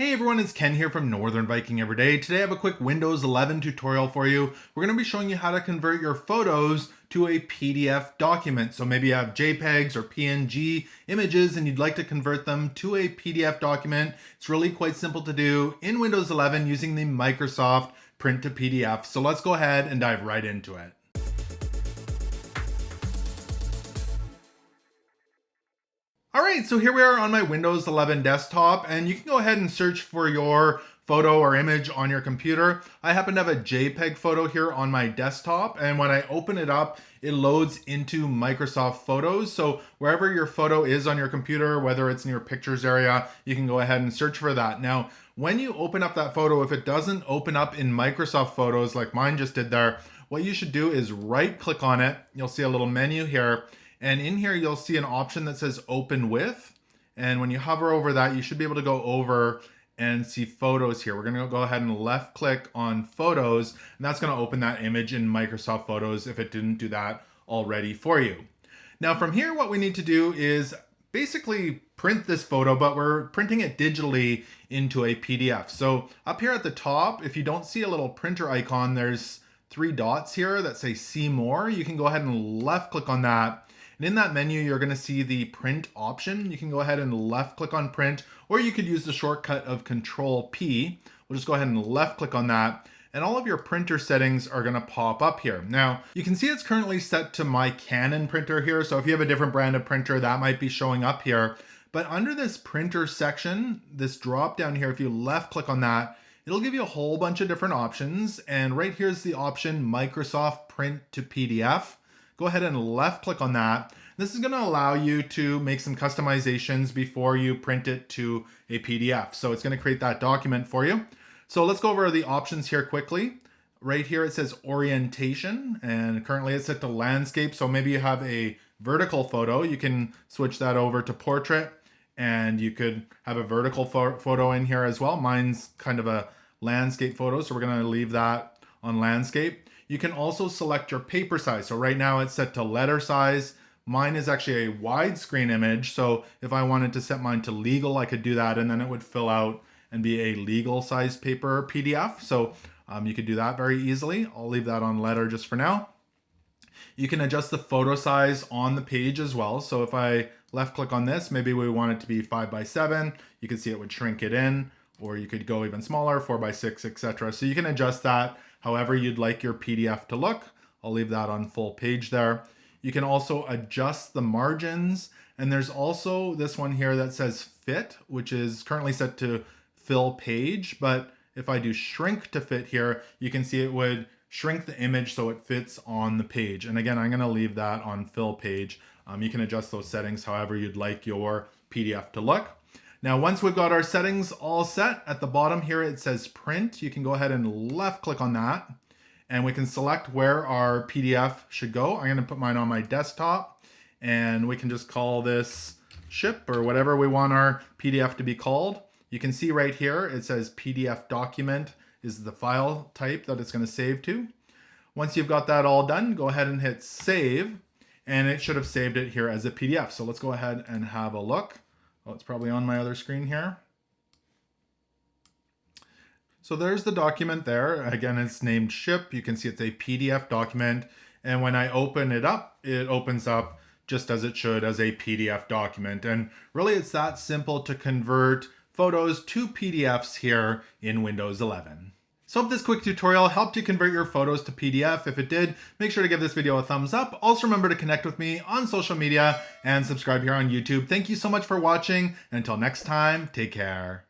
Hey everyone, it's Ken here from Northern Viking Everyday. Today I have a quick Windows 11 tutorial for you. We're going to be showing you how to convert your photos to a PDF document. So maybe you have JPEGs or PNG images and you'd like to convert them to a PDF document. It's really quite simple to do in Windows 11 using the Microsoft Print to PDF. So let's go ahead and dive right into it. All right, so here we are on my Windows 11 desktop, and you can go ahead and search for your photo or image on your computer. I happen to have a JPEG photo here on my desktop, and when I open it up, it loads into Microsoft Photos. So wherever your photo is on your computer, whether it's in your pictures area, you can go ahead and search for that. Now, when you open up that photo, if it doesn't open up in Microsoft Photos like mine just did there, what you should do is right click on it. You'll see a little menu here. And in here, you'll see an option that says open with. And when you hover over that, you should be able to go over and see photos here. We're gonna go ahead and left click on photos, and that's gonna open that image in Microsoft Photos if it didn't do that already for you. Now from here, what we need to do is basically print this photo, but we're printing it digitally into a PDF. So up here at the top, if you don't see a little printer icon, there's 3 dots here that say see more. You can go ahead and left click on that. And in that menu, you're going to see the print option. You can go ahead and left click on print, or you could use the shortcut of Control P. We'll just go ahead and left click on that. And all of your printer settings are going to pop up here. Now, you can see it's currently set to my Canon printer here. So if you have a different brand of printer, that might be showing up here. But under this printer section, this drop down here, if you left click on that, it'll give you a whole bunch of different options. And right here's the option Microsoft Print to PDF. Go ahead and left click on that. This is going to allow you to make some customizations before you print it to a PDF. So it's going to create that document for you. So let's go over the options here quickly. Right here it says orientation, and currently it's set to landscape. So maybe you have a vertical photo. You can switch that over to portrait, and you could have a vertical photo in here as well. Mine's kind of a landscape photo, so we're going to leave that on landscape. You can also select your paper size. So right now it's set to letter size. Mine is actually a widescreen image. So if I wanted to set mine to legal, I could do that, and then it would fill out and be a legal size paper PDF. So you could do that very easily. I'll leave that on letter just for now. You can adjust the photo size on the page as well. So if I left click on this, maybe we want it to be 5:7. You can see it would shrink it in, or you could go even smaller, 4:6, etc. So you can adjust that however you'd like your PDF to look. I'll leave that on full page there. You can also adjust the margins. And there's also this one here that says fit, which is currently set to fill page. But if I do shrink to fit here, you can see it would shrink the image so it fits on the page. And again, I'm gonna leave that on fill page. You can adjust those settings however you'd like your PDF to look. Now, once we've got our settings all set, at the bottom here, it says print. You can go ahead and left click on that, and we can select where our PDF should go. I'm gonna put mine on my desktop, and we can just call this ship or whatever we want our PDF to be called. You can see right here, it says PDF document is the file type that it's gonna save to. Once you've got that all done, go ahead and hit save, and it should have saved it here as a PDF. So let's go ahead and have a look. Oh, it's probably on my other screen here. So there's the document there. Again, it's named ship. You can see it's a PDF document. And when I open it up, it opens up just as it should as a PDF document. And really it's that simple to convert photos to PDFs here in Windows 11. So hope this quick tutorial helped you convert your photos to PDF. If it did, make sure to give this video a thumbs up. Also remember to connect with me on social media and subscribe here on YouTube. Thank you so much for watching. And until next time, take care.